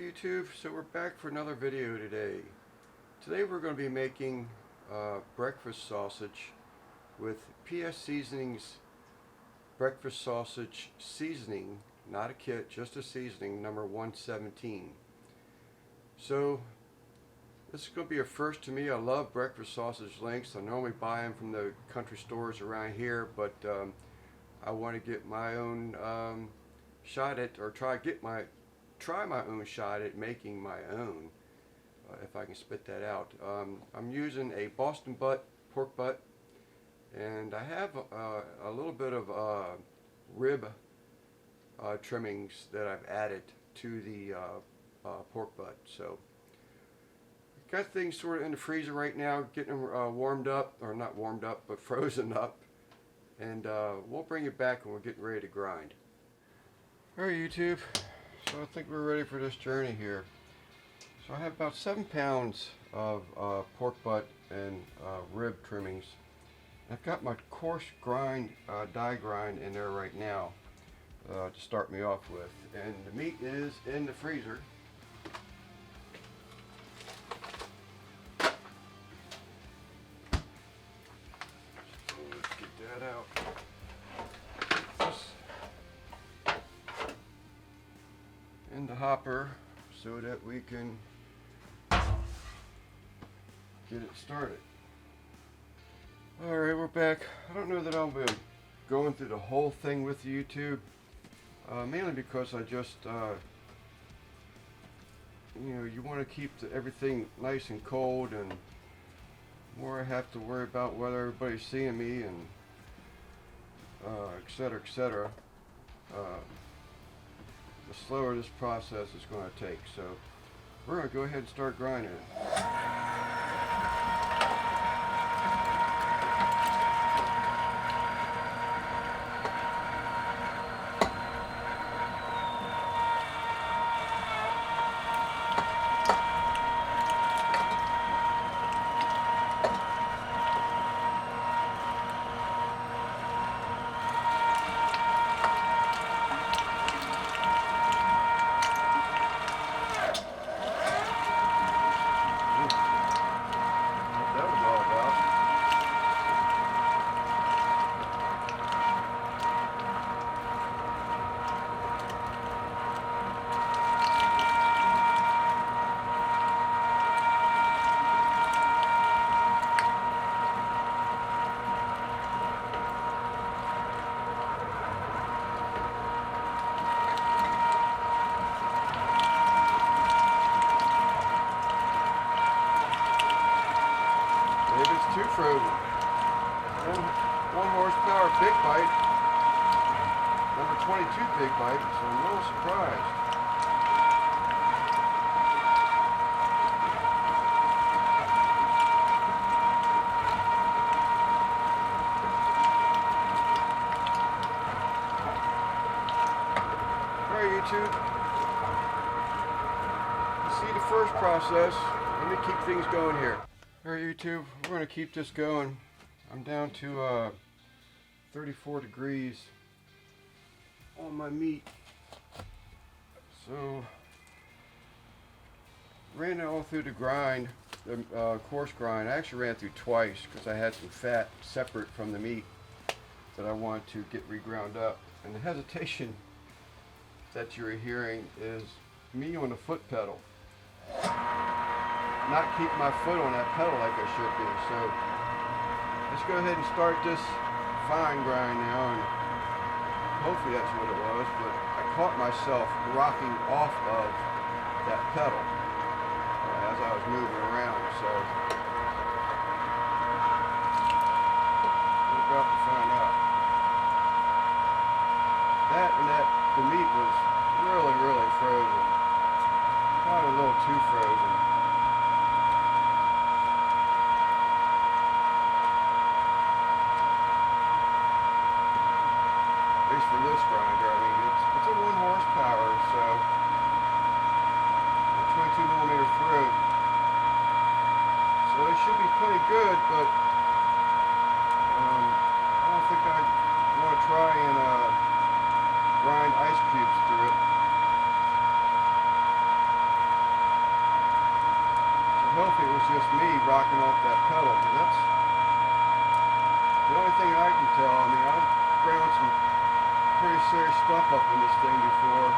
YouTube, so we're back for another video today. Today we're going to be making breakfast sausage with PS Seasonings breakfast sausage seasoning, not a kit, just a seasoning, number 117. So this is going to be a first to me. I love breakfast sausage links. I normally buy them from the country stores around here, but I want to get my own shot at, or try my own shot at making my own, if I can spit that out. I'm using a Boston butt, pork butt, and I have a little bit of rib trimmings that I've added to the pork butt. So got things sort of in the freezer right now, getting them warmed up, or not warmed up, but frozen up, and we'll bring it back when we're getting ready to grind. Alright YouTube, so I think we're ready for this journey here. So I have about 7 pounds of pork butt and rib trimmings. I've got my coarse grind, die grind in there right now to start me off with. And the meat is in the freezer. So let's get that out. In the hopper so that we can get it started. Alright, we're back. I don't know that I'll be going through the whole thing with YouTube, mainly because I just you want to keep everything nice and cold, and more I have to worry about whether everybody's seeing me, and etc, etc. The slower this process is going to take. So we're going to go ahead and start grinding it. Too frozen. One horsepower big bite, number 22 big bite, so I'm a little surprised. Alright YouTube, you see the first process. Let me keep things going here. Alright YouTube, we're going to keep this going. I'm down to 34 degrees on my meat. So, ran it all through the grind, the coarse grind. I actually ran through twice because I had some fat separate from the meat that I wanted to get reground up. And the hesitation that you're hearing is me on the foot pedal. Not keep my foot on that pedal like I should be. So let's go ahead and start this fine grind now, and hopefully that's what it was, but I caught myself rocking off of that pedal as I was moving around. So we're about to find out. The meat was really frozen, probably a little too frozen. For this grinder, I mean, it's a 1 horsepower, so a 22mm throat, so unnecessary stuff up in this thing before.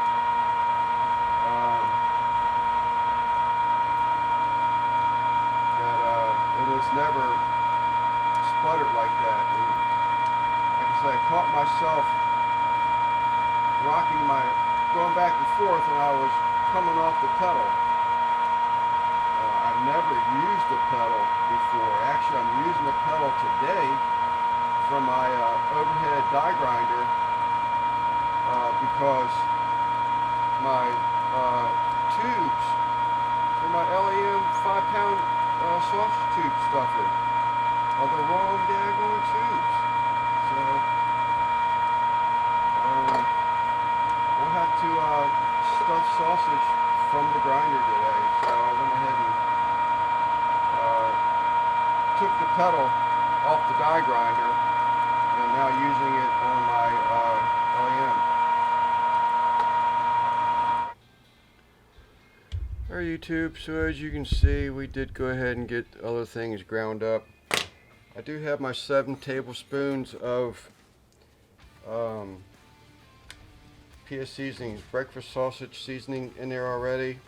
It was never sputtered like that. And like I said, I caught myself going back and forth, and I was coming off the pedal. I've never used the pedal before. Actually, I'm using the pedal today from my overhead die grinder because my tubes for my LAM 5-pound sausage tube stuffer are the wrong daggone tubes. So we'll have to stuff sausage from the grinder today. So I went ahead and took the pedal off the die grinder and now using it on my LAM. Alright YouTube, so as you can see, we did go ahead and get other things ground up. I do have my 7 tablespoons of PS Seasonings breakfast sausage seasoning in there already.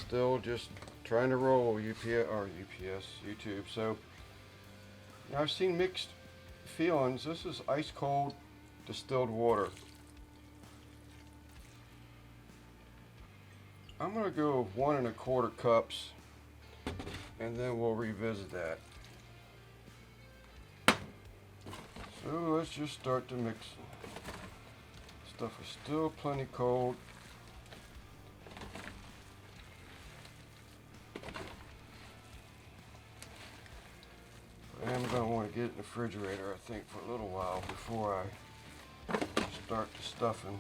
Still just trying to roll YouTube. So now I've seen mixed feelings. This is ice cold distilled water. I'm going to go with 1 1/4 cups, and then we'll revisit that. So let's just start to mix. Stuff is still plenty cold. I am going to want to get it in the refrigerator, I think, for a little while before I start the stuffing.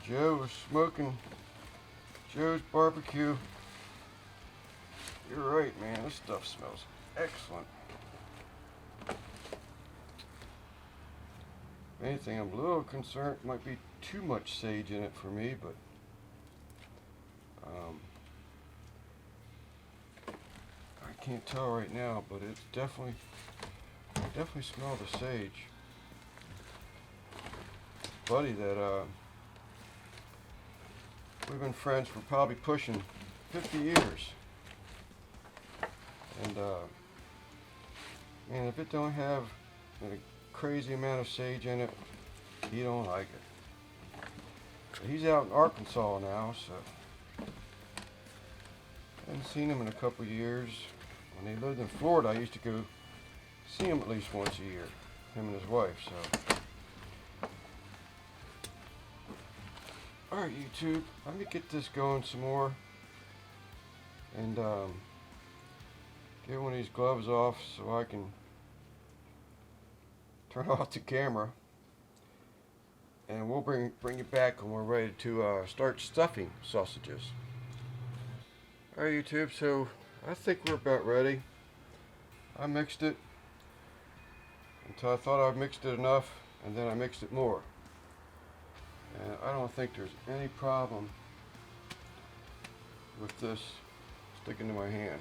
Joe was smoking Joe's barbecue. You're right, man. This stuff smells excellent. If anything, I'm a little concerned. Might be too much sage in it for me, but I can't tell right now. But it's definitely smell the sage. Buddy that we've been friends for probably pushing 50 years. And man, if it don't have a crazy amount of sage in it, he don't like it. But he's out in Arkansas now, so haven't seen him in a couple of years. When he lived in Florida, I used to go see him at least once a year, him and his wife. So alright YouTube, let me get this going some more and get one of these gloves off so I can turn off the camera, and we'll bring it back when we're ready to start stuffing sausages. Alright YouTube, so I think we're about ready. I mixed it until I thought I've mixed it enough, and then I mixed it more. And I don't think there's any problem with this sticking to my hand.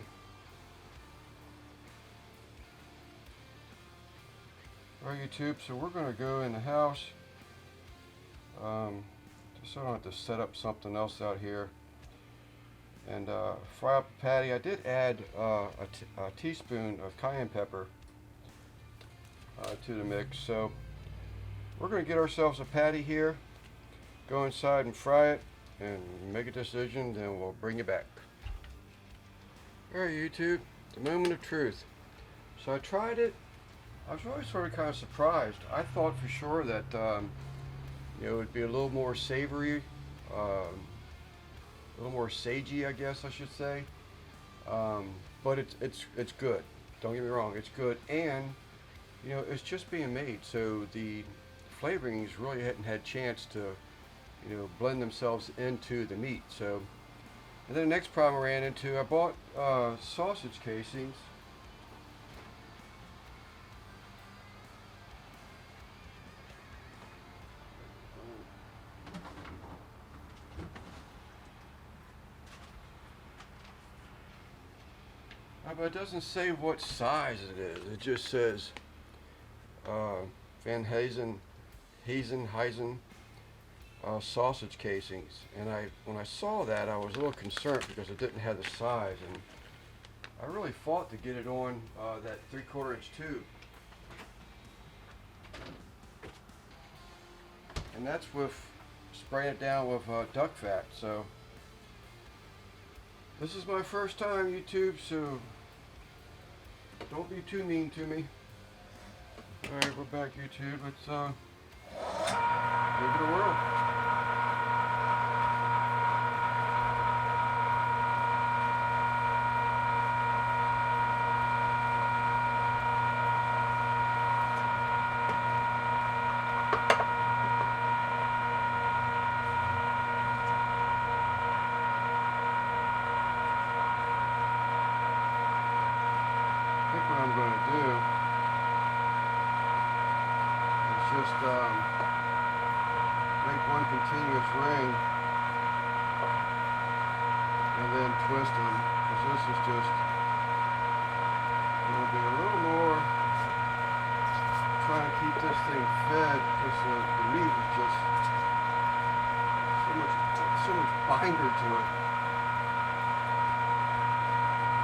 Alright YouTube, so we're going to go in the house, just so I don't have to set up something else out here, and fry up the patty. I did add a teaspoon of cayenne pepper to the mix, so we're going to get ourselves a patty here, go inside and fry it, and make a decision, then we'll bring it back. Alright YouTube, the moment of truth. So I tried it. I was really sort of kind of surprised. I thought for sure that it would be a little more savory, a little more sagey, I guess I should say. But it's good. Don't get me wrong, it's good, and it's just being made, so the flavorings really hadn't had a chance to blend themselves into the meat. So, and then the next problem I ran into, I bought sausage casings. But it doesn't say what size it is. It just says Van Heisen sausage casings. And when I saw that, I was a little concerned because it didn't have the size, and I really fought to get it on that 3/4 inch tube. And that's with spraying it down with duck fat. So this is my first time, YouTube, so don't be too mean to me. Alright, we're back, YouTube. Let's give it a whirl. I think what I'm going to do is just make one continuous ring and then twist them, because this is just going to be a little more trying to keep this thing fed, because the meat is just so much binder to it.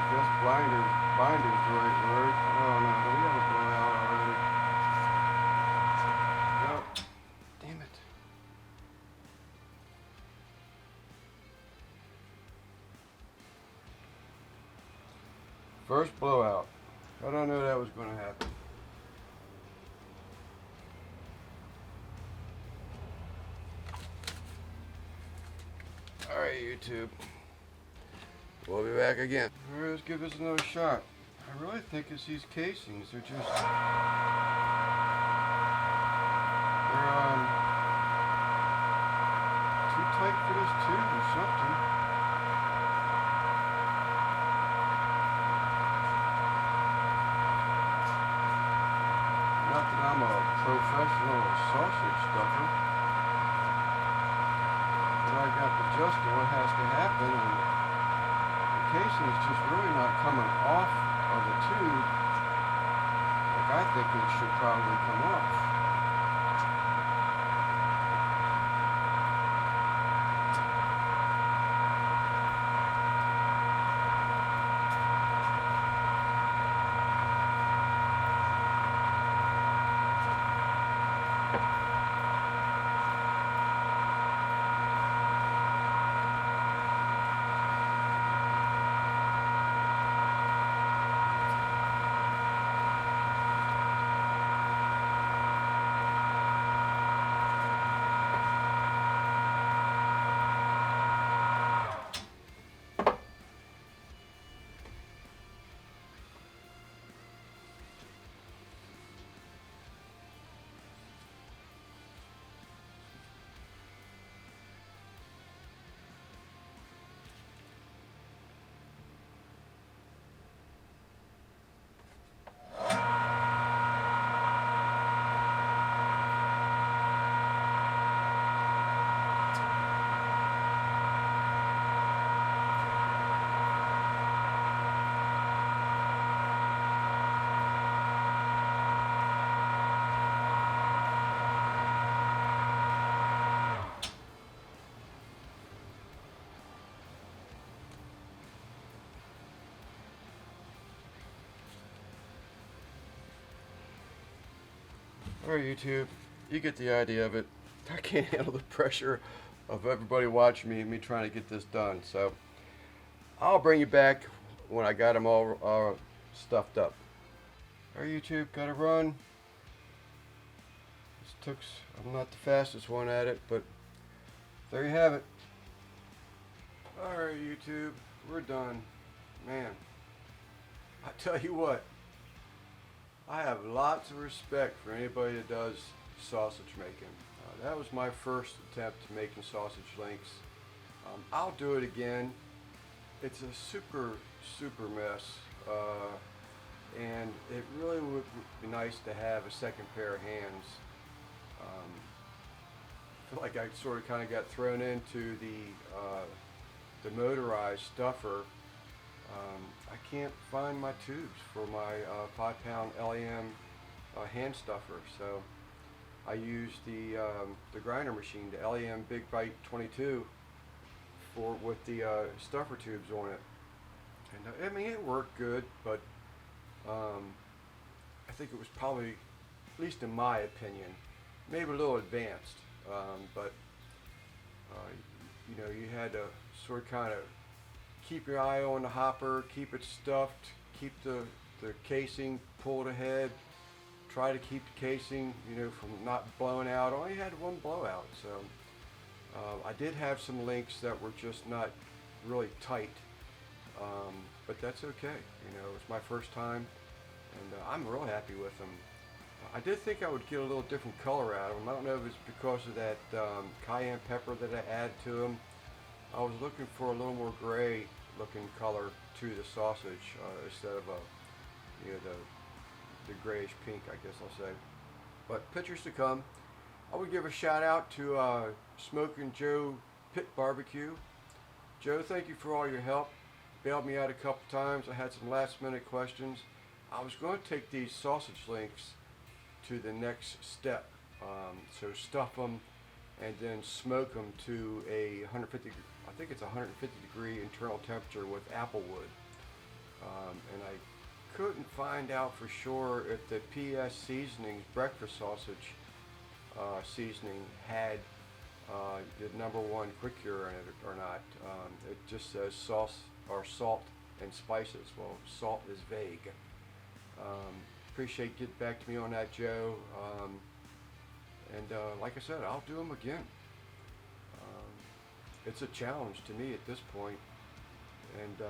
I guess binder's the right word. Oh no, we have a blowout already. Nope. Damn it. First blowout. I don't know that was going to happen. Alright, YouTube. We'll be back again. Alright, let's give this another shot. I really think it's these casings. They're too tight for this tube or something. Not that I'm a professional sausage stuffer, but I got the gist of what has to happen, and the casing is just really not coming off of the tube like I think it should probably come off. Alright, YouTube, you get the idea of it. I can't handle the pressure of everybody watching me and me trying to get this done, so I'll bring you back when I got them all stuffed up. Alright, YouTube, gotta run. I'm not the fastest one at it, but there you have it. Alright, YouTube, we're done. Man, I tell you what, I have lots of respect for anybody that does sausage making. That was my first attempt at making sausage links. I'll do it again. It's a super mess, and it really would be nice to have a second pair of hands. I feel like I sort of kind of got thrown into the motorized stuffer I can't find my tubes for my 5-pound LEM hand stuffer, so I use the grinder machine, the LEM Big Bite 22, with the stuffer tubes on it. And I mean, it worked good, but I think it was probably, at least in my opinion, maybe a little advanced. But you know, you had to sort of kind of keep your eye on the hopper, keep it stuffed, keep the casing pulled ahead, try to keep the casing, you know, from not blowing out. I only had one blowout, so I did have some links that were just not really tight, but that's okay. You know, it's my first time, and I'm real happy with them. I did think I would get a little different color out of them. I don't know if it's because of that cayenne pepper that I add to them. I was looking for a little more gray looking color to the sausage instead of you know, the grayish pink, I guess I'll say. But pictures to come. I would give a shout out to Smoking Joe Pit Barbecue. Joe, thank you for all your help. Bailed me out a couple times. I had some last minute questions. I was going to take these sausage links to the next step. So stuff them and then smoke them to a 150, I think it's 150 degree internal temperature with apple wood. And I couldn't find out for sure if the PS Seasonings breakfast sausage seasoning had the #1 quick cure in it or not. It just says sauce or salt and spices. Well, salt is vague. Appreciate getting back to me on that, Joe. And like I said, I'll do them again. It's a challenge to me at this point, and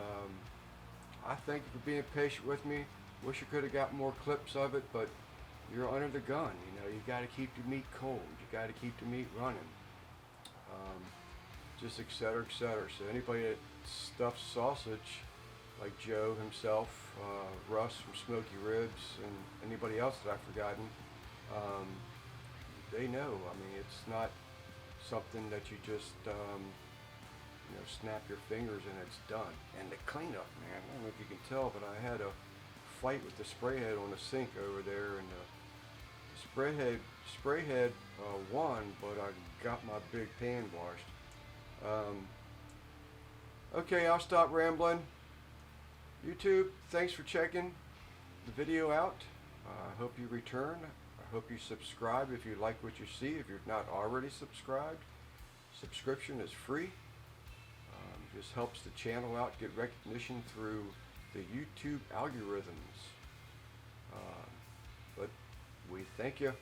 I thank you for being patient with me. Wish I could have got more clips of it, but you're under the gun. You know, you got to keep the meat cold. You got to keep the meat running. Just et cetera, et cetera. So anybody that stuffs sausage, like Joe himself, Russ from Smoky Ribs, and anybody else that I've forgotten, they know. I mean, it's not something that you just you know, snap your fingers and it's done. And the cleanup, man, I don't know if you can tell, but I had a fight with the spray head on the sink over there, and the spray head won, but I got my big pan washed. Okay, I'll stop rambling. YouTube, thanks for checking the video out. I hope you return. I hope you subscribe if you like what you see. If you're not already subscribed, subscription is free. Just helps the channel out, get recognition through the YouTube algorithms. But we thank you.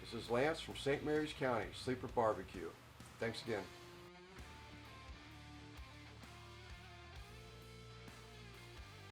This is Lance from St. Mary's County, Sleeper Barbecue. Thanks again.